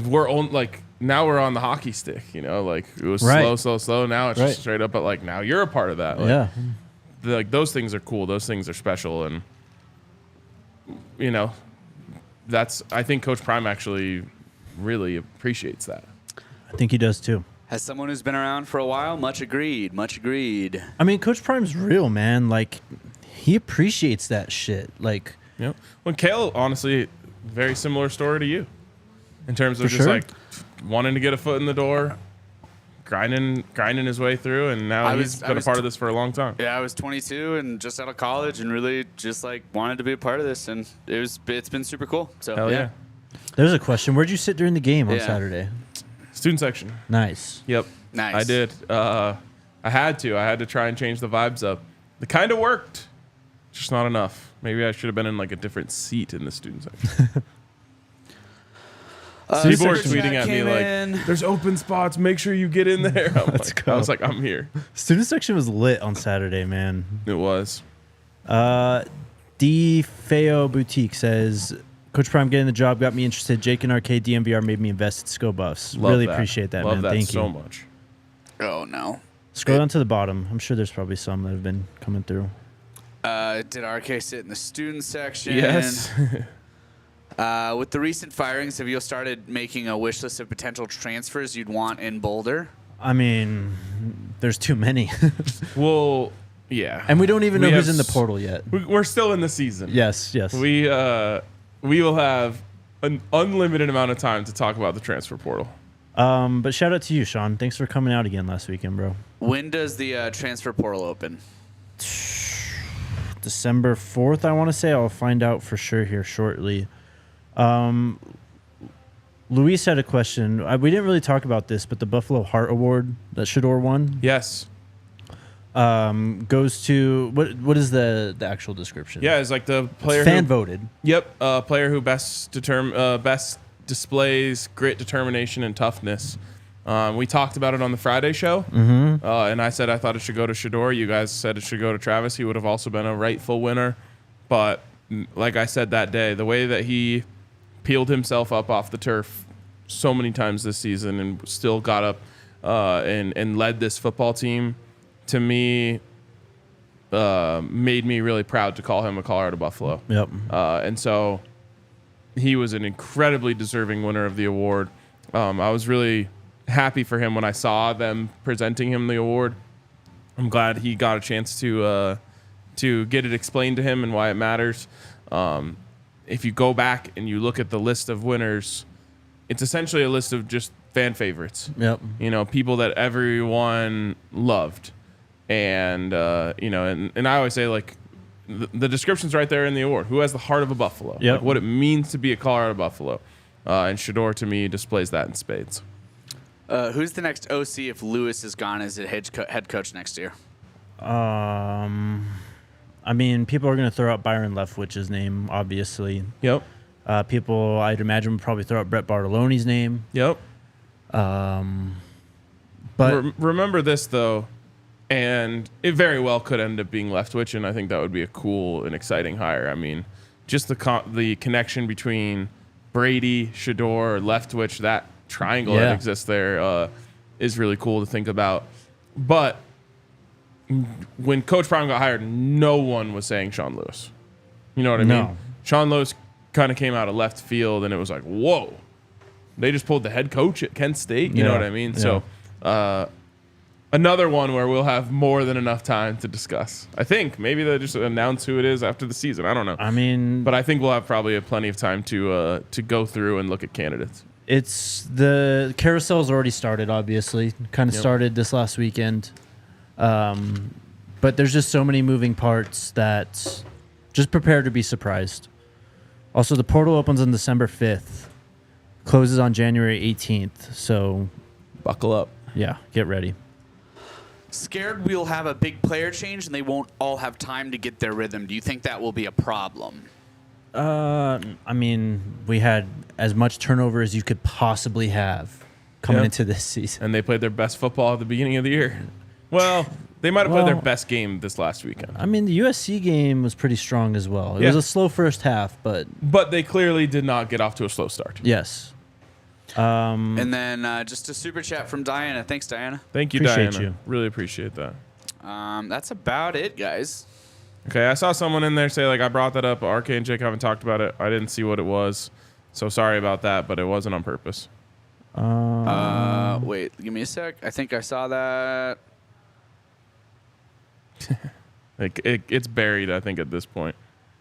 we're on now we're on the hockey stick, like it was Right. slow. Now it's just straight up, but like now you're a part of that. Like, Yeah. like those things are cool. Those things are special. And, I think Coach Prime actually really appreciates that. I think he does too. As someone who's been around for a while, much agreed. Much agreed. I mean, Coach Prime's real, man. Like, he appreciates that shit. Like, When Kale, honestly, very similar story to you in terms of For just sure. like wanting to get a foot in the door, grinding his way through, and now he's been a part of this for a long time. Yeah, I was 22 and just out of college, and really just like wanted to be a part of this, and it's been super cool. So Hell yeah. there's a question. Where'd you sit during the game on Yeah. Saturday? Student section. Nice. Yep. Nice. I did. I had to try and change the vibes up. It kind of worked. Just not enough. Maybe I should have been in like a different seat in the student section. People were tweeting at me like, "There's open spots. Make sure you get in there." I was like, "I'm here." Student section was lit on Saturday, man. It was. D Feo Boutique says, Coach Prime getting the job got me interested. Jake and Arcade DNVR made me invest at Go Buffs. Love really that. appreciate that, Love man. that Thank so you. much. Oh, no. Scroll down to the bottom. I'm sure there's probably some that have been coming through. Did RK sit in the student section? Yes. With the recent firings, have you started making a wish list of potential transfers you'd want in Boulder? I mean, there's too many. Well, yeah. And we don't even know who's have in the portal yet. We're still in the season. Yes. We will have an unlimited amount of time to talk about the transfer portal. But shout out to you, Sean. Thanks for coming out again last weekend, bro. When does the transfer portal open? December 4th, I want to say. I'll find out for sure here shortly. Luis had a question. We didn't really talk about this, but the Buffalo Heart Award that Shador won Yes. goes to what is the actual description? Yeah, it's like the player fan voted. Yep, player who best displays grit, determination, and toughness. We talked about it on the Friday show, and I said I thought it should go to Shador. You guys said it should go to Travis. He would have also been a rightful winner. But like I said that day, the way that he peeled himself up off the turf so many times this season and still got up and led this football team, to me, made me really proud to call him a Colorado Buffalo. Yep. And so he was an incredibly deserving winner of the award. I was really happy for him when I saw them presenting him the award. I'm glad he got a chance to get it explained to him and why it matters. If you go back and you look at the list of winners, it's essentially a list of just fan favorites. Yep. You know, people that everyone loved. And, and I always say, like, the description's right there in the award. Who has the heart of a Buffalo? Yep. Like, what it means to be a Colorado Buffalo. And Shador, to me, displays that in spades. Who's the next OC if Lewis is gone as a head coach next year? I mean, people are going to throw out Byron Leftwich's name, obviously. Yep. People, I'd imagine, would probably throw out Brett Bartolone's name. Yep. But remember this, though, and it very well could end up being Leftwich, and I think that would be a cool and exciting hire. I mean, just the connection between Brady, Shador, Leftwich, that triangle that exists there is really cool to think about. But when Coach Prime got hired, no one was saying Sean Lewis. You know what I mean? Sean Lewis kind of came out of left field, and it was like, whoa. They just pulled the head coach at Kent State. You know what I mean? Yeah. So another one where we'll have more than enough time to discuss. I think maybe they'll just announce who it is after the season. I don't know. I mean, but I think we'll have probably plenty of time to go through and look at candidates. it's the carousel's already started, obviously. Kind of started this last weekend. But there's just so many moving parts that just prepare to be surprised. Also, the portal opens on December 5th, closes on January 18th. So, Buckle up. yeah, get ready. Scared we'll have a big player change and they won't all have time to get their rhythm. Do you think that will be a problem? I mean, we had as much turnover as you could possibly have coming into this season. And they played their best football at the beginning of the year. Well, they might have played their best game this last weekend. I mean, the USC game was pretty strong as well. It was a slow first half, but they clearly did not get off to a slow start. yes. And then just a super chat from Diana. Thanks, Diana. Thank you, Appreciate Diana. you. Really appreciate that. That's about it, guys. Okay, I saw someone in there say, like, I brought that up. RK and Jake haven't talked about it. I didn't see what it was. So sorry about that, but it wasn't on purpose. Wait, give me a sec. I think I saw that. Like it's buried, I think, at this point.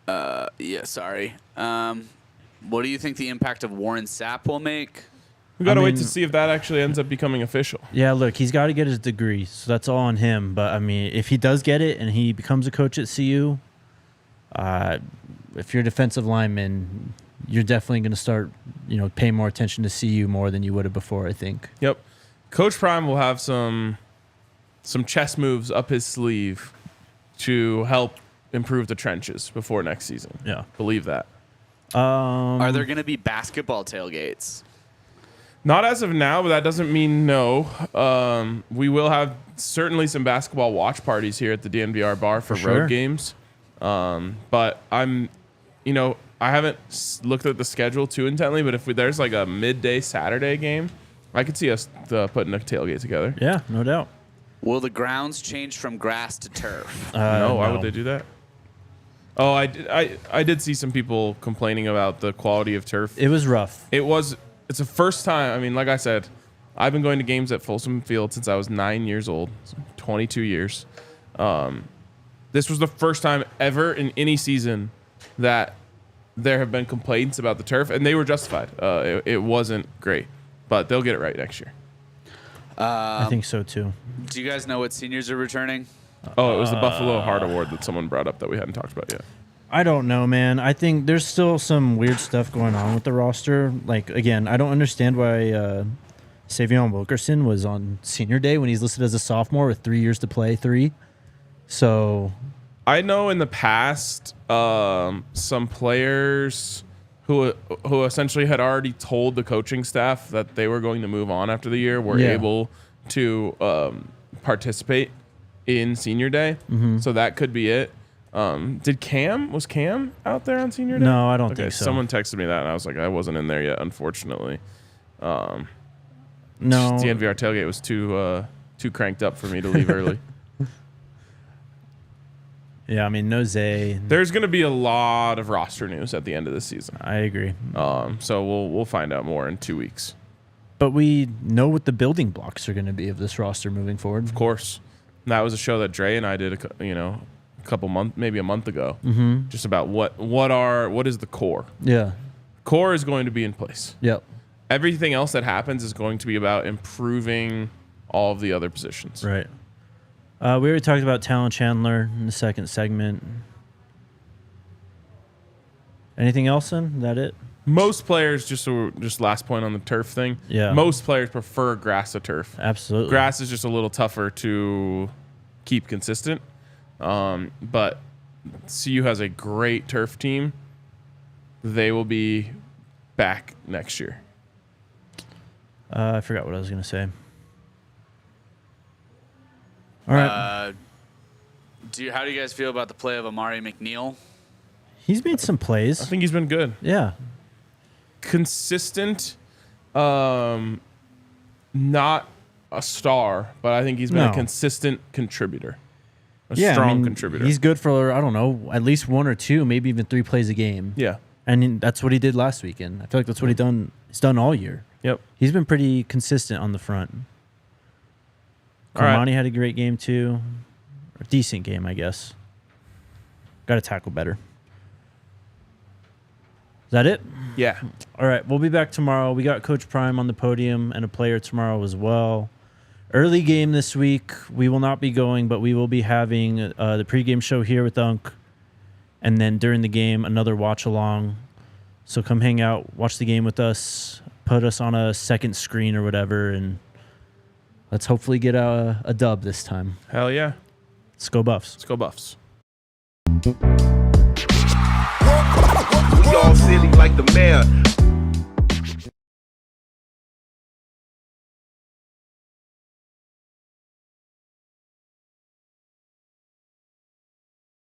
Yeah, sorry. What do you think the impact of Warren Sapp will make? We got to I wait mean- to see if that actually ends up becoming official. Yeah, look, he's got to get his degree, so that's all on him. But, I mean, if he does get it and he becomes a coach at CU, if you're a defensive lineman, you're definitely going to start, paying more attention to CU more than you would have before, I think. Yep. Coach Prime will have some chess moves up his sleeve to help improve the trenches before next season. Yeah. Believe that. Are there going to be basketball tailgates? Not as of now, but that doesn't mean no. We will have certainly some basketball watch parties here at the DNVR bar for sure. road games. But I haven't looked at the schedule too intently, but if there's like a midday Saturday game, I could see us putting a tailgate together. Yeah, no doubt. Will the grounds change from grass to turf? No, why would they do that? Oh, I did see some people complaining about the quality of turf. It was rough. It's the first time. I mean, like I said, I've been going to games at Folsom Field since I was 9 years old, so 22 years. This was the first time ever in any season that there have been complaints about the turf, and they were justified. It wasn't great, but they'll get it right next year. I think so too. Do you guys know what seniors are returning? Oh, it was the Buffalo Heart Award that someone brought up that we hadn't talked about yet. I don't know, man. I think there's still some weird stuff going on with the roster. Like, again, I don't understand why Savion Wilkerson was on senior day when he's listed as a sophomore with 3 years to play. So I know in the past, some players who essentially had already told the coaching staff that they were going to move on after the year were able to participate in senior day. Mm-hmm. So that could be it. Was Cam out there on senior day? No, I don't think so. Someone texted me that, and I was like, I wasn't in there yet, unfortunately. No. DNVR tailgate was too cranked up for me to leave early. Yeah, I mean, no Zay. There's going to be a lot of roster news at the end of the season. I agree. So we'll find out more in 2 weeks. But we know what the building blocks are going to be of this roster moving forward. Of course. And that was a show that Dre and I did, maybe a month ago, just about what is the core. Yeah. Core is going to be in place. Yep. Everything else that happens is going to be about improving all of the other positions. Right. We already talked about Talan Chandler in the second segment. Anything else then? Is that it? Most players, just last point on the turf thing. Yeah. Most players prefer grass to turf. Absolutely. Grass is just a little tougher to keep consistent. But CU has a great turf team. They will be back next year. I forgot what I was going to say. All right. How do you guys feel about the play of Amari McNeil? He's made some plays. I think he's been good. Yeah. Consistent. Not a star, but I think he's been a consistent contributor. Strong contributor. He's good for, I don't know, at least 1 or 2, maybe even 3 plays a game. Yeah. And that's what he did last weekend. I feel like that's what he's done all year. Yep. He's been pretty consistent on the front. Carmani had a great game too. A decent game, I guess. Got to tackle better. Is that it? Yeah. All right. We'll be back tomorrow. We got Coach Prime on the podium and a player tomorrow as well. Early game this week. We will not be going, but we will be having the pregame show here with Unk. And then during the game, another watch along. So come hang out, watch the game with us, put us on a second screen or whatever, and let's hopefully get a dub this time. Hell yeah. Let's go Buffs. Let's go Buffs. We all silly like the mayor.